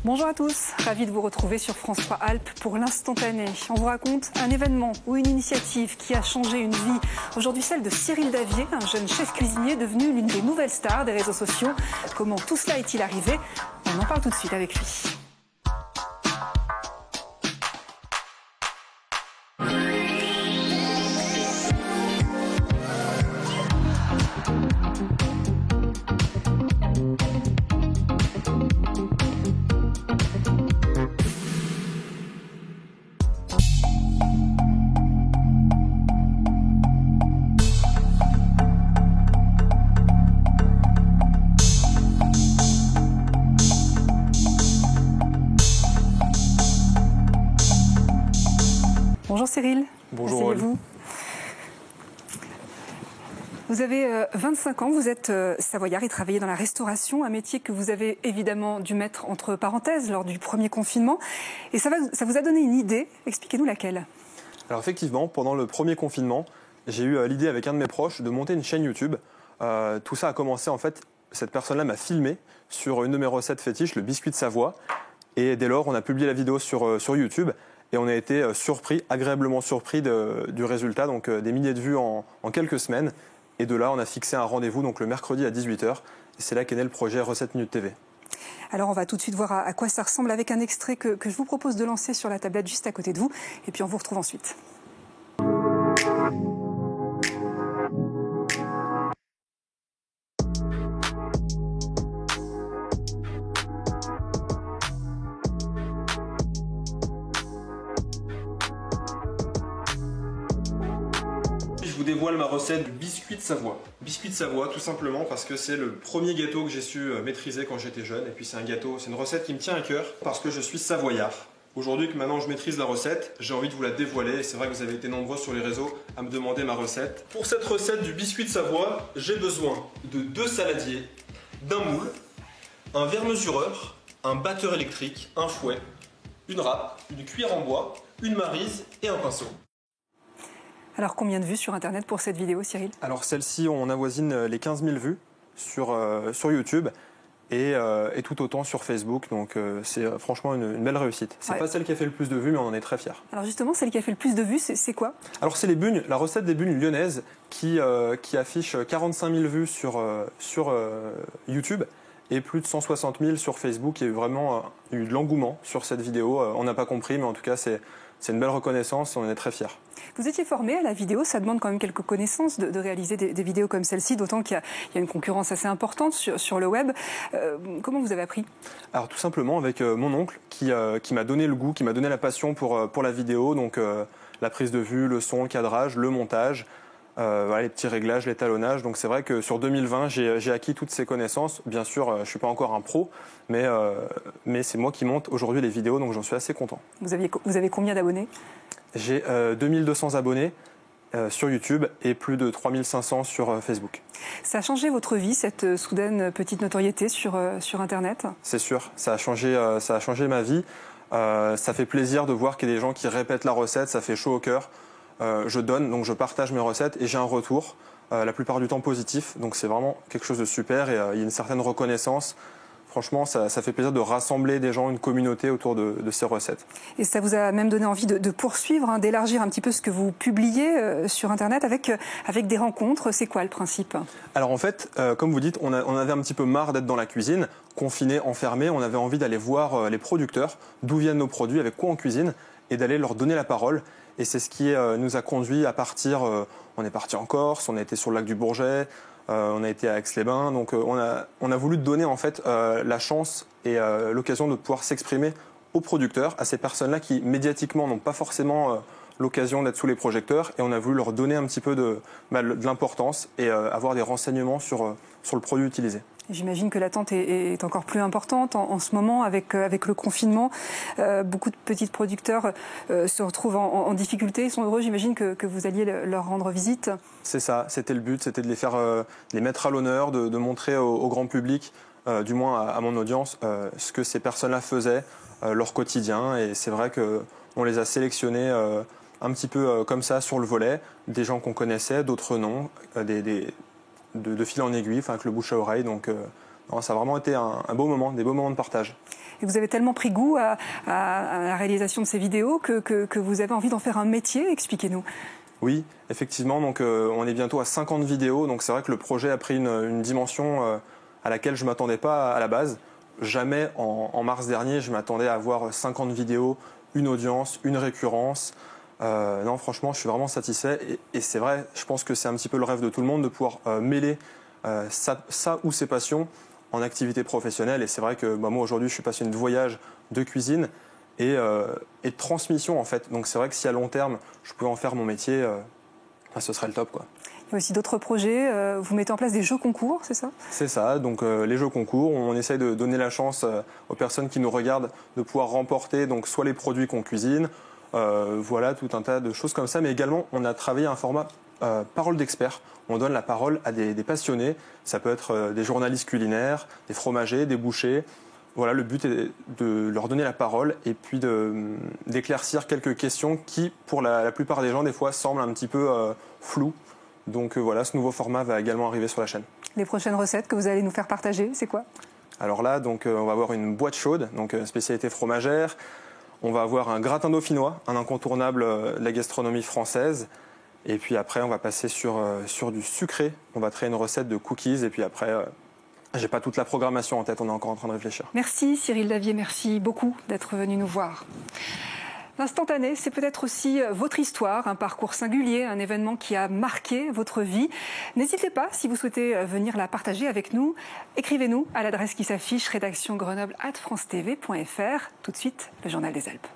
Bonjour à tous, ravi de vous retrouver sur France 3 Alpes pour l'instantané. On vous raconte un événement ou une initiative qui a changé une vie. Aujourd'hui celle de Cyril Davier, un jeune chef cuisinier devenu l'une des nouvelles stars des réseaux sociaux. Comment tout cela est-il arrivé? On en parle tout de suite avec lui. Bonjour Cyril. Bonjour. Asseyez-vous. Vous avez 25 ans, vous êtes savoyard et travaillez dans la restauration, un métier que vous avez évidemment dû mettre entre parenthèses lors du premier confinement. Et ça vous a donné une idée, expliquez-nous laquelle. Alors effectivement, pendant le premier confinement, j'ai eu l'idée avec un de mes proches de monter une chaîne YouTube. Tout ça a commencé en fait, cette personne-là m'a filmé sur une de mes recettes fétiches, le biscuit de Savoie. Et dès lors, on a publié la vidéo sur YouTube. Et on a été agréablement surpris du résultat, donc des milliers de vues en quelques semaines. Et de là, on a fixé un rendez-vous donc le mercredi à 18 h. Et c'est là qu'est né le projet Recettes Minute TV. Alors on va tout de suite voir à quoi ça ressemble avec un extrait que je vous propose de lancer sur la tablette juste à côté de vous. Et puis on vous retrouve ensuite. Je vous dévoile ma recette du biscuit de Savoie. Biscuit de Savoie, tout simplement parce que c'est le premier gâteau que j'ai su maîtriser quand j'étais jeune. Et puis c'est une recette qui me tient à cœur parce que je suis savoyard. Aujourd'hui que maintenant je maîtrise la recette, j'ai envie de vous la dévoiler. Et c'est vrai que vous avez été nombreux sur les réseaux à me demander ma recette. Pour cette recette du biscuit de Savoie, j'ai besoin de 2 saladiers, d'un moule, un verre mesureur, un batteur électrique, un fouet, une râpe, une cuillère en bois, une maryse et un pinceau. Alors combien de vues sur Internet pour cette vidéo, Cyril? Alors celle-ci, on avoisine les 15 000 vues sur YouTube et tout autant sur Facebook. Donc c'est franchement une belle réussite. C'est pas celle qui a fait le plus de vues, mais on en est très fiers. Alors justement, celle qui a fait le plus de vues, c'est quoi? Alors c'est les bugnes, la recette des bugnes lyonnaises qui affiche 45 000 vues sur YouTube et plus de 160 000 sur Facebook. Il y a eu vraiment eu de l'engouement sur cette vidéo. On n'a pas compris, mais en tout cas c'est une belle reconnaissance, on en est très fiers. Vous étiez formé à la vidéo, ça demande quand même quelques connaissances de réaliser des vidéos comme celle-ci, d'autant qu'il y a une concurrence assez importante sur le web. Comment vous avez appris? Alors tout simplement avec mon oncle qui m'a donné le goût, qui m'a donné la passion pour la vidéo, donc la prise de vue, le son, le cadrage, le montage, voilà, les petits réglages, l'étalonnage. Donc c'est vrai que sur 2020, j'ai acquis toutes ces connaissances. Bien sûr, je ne suis pas encore un pro, mais c'est moi qui monte aujourd'hui les vidéos, donc j'en suis assez content. Vous avez combien d'abonnés? J'ai 2200 abonnés sur YouTube et plus de 3500 sur Facebook. Ça a changé votre vie, cette soudaine petite notoriété sur Internet? C'est sûr, ça a changé ma vie. Ça fait plaisir de voir qu'il y a des gens qui répètent la recette, ça fait chaud au cœur. Je donne, donc je partage mes recettes et j'ai un retour, la plupart du temps positif. Donc c'est vraiment quelque chose de super et il y a une certaine reconnaissance. Franchement, ça fait plaisir de rassembler des gens, une communauté autour de ces recettes. Et ça vous a même donné envie de poursuivre, d'élargir un petit peu ce que vous publiez sur Internet avec des rencontres. C'est quoi le principe? Alors en fait, comme vous dites, on avait un petit peu marre d'être dans la cuisine, confinés, enfermés. On avait envie d'aller voir les producteurs, d'où viennent nos produits, avec quoi on cuisine, et d'aller leur donner la parole. Et c'est ce qui nous a conduit à partir. On est parti en Corse, on a été sur le lac du Bourget. On a été à Aix-les-Bains, donc on a voulu donner en fait la chance et l'occasion de pouvoir s'exprimer aux producteurs, à ces personnes-là qui médiatiquement n'ont pas forcément l'occasion d'être sous les projecteurs, et on a voulu leur donner un petit peu de l'importance et avoir des renseignements sur le produit utilisé. J'imagine que l'attente est encore plus importante en ce moment avec le confinement. Beaucoup de petits producteurs se retrouvent en difficulté. Ils sont heureux, j'imagine, que vous alliez leur rendre visite. C'est ça, c'était le but, c'était de les mettre à l'honneur, de montrer au grand public, du moins à mon audience, ce que ces personnes-là faisaient, leur quotidien. Et c'est vrai qu'on les a sélectionnés un petit peu comme ça sur le volet, des gens qu'on connaissait, d'autres non, de fil en aiguille, enfin avec le bouche à oreille. Donc Non, ça a vraiment été un beau moment, des beaux moments de partage. Et vous avez tellement pris goût à la réalisation de ces vidéos que vous avez envie d'en faire un métier. Expliquez-nous. Oui, effectivement, donc on est bientôt à 50 vidéos, donc c'est vrai que le projet a pris une dimension à laquelle je ne m'attendais pas à la base. Jamais en mars dernier, je m'attendais à avoir 50 vidéos, une audience, une récurrence. Non, franchement, je suis vraiment satisfait. Et c'est vrai, je pense que c'est un petit peu le rêve de tout le monde de pouvoir mêler ça ou ses passions en activité professionnelle. Et c'est vrai que moi, aujourd'hui, je suis passionné de voyage, de cuisine et de transmission, en fait. Donc c'est vrai que si à long terme, je pouvais en faire mon métier, ce serait le top, quoi. Il y a aussi d'autres projets. Vous mettez en place des jeux concours, c'est ça? C'est ça. Donc les jeux concours, on essaye de donner la chance aux personnes qui nous regardent de pouvoir remporter donc soit les produits qu'on cuisine, voilà, tout un tas de choses comme ça. Mais également, on a travaillé un format parole d'experts. On donne la parole à des passionnés. Ça peut être des journalistes culinaires, des fromagers, des bouchers. Voilà, le but est de leur donner la parole et puis d'éclaircir quelques questions qui, pour la plupart des gens, des fois, semblent un petit peu floues. Donc voilà, ce nouveau format va également arriver sur la chaîne. Les prochaines recettes que vous allez nous faire partager, c'est quoi? Alors là, donc, on va avoir une boîte chaude, donc spécialité fromagère. On va avoir un gratin dauphinois, un incontournable de la gastronomie française. Et puis après, on va passer sur du sucré. On va créer une recette de cookies. Et puis après, j'ai pas toute la programmation en tête, on est encore en train de réfléchir. Merci Cyril Davier, merci beaucoup d'être venu nous voir. L'instantané, c'est peut-être aussi votre histoire, un parcours singulier, un événement qui a marqué votre vie. N'hésitez pas, si vous souhaitez venir la partager avec nous, écrivez-nous à l'adresse qui s'affiche, rédaction grenoble@francetv.fr. Tout de suite, le Journal des Alpes.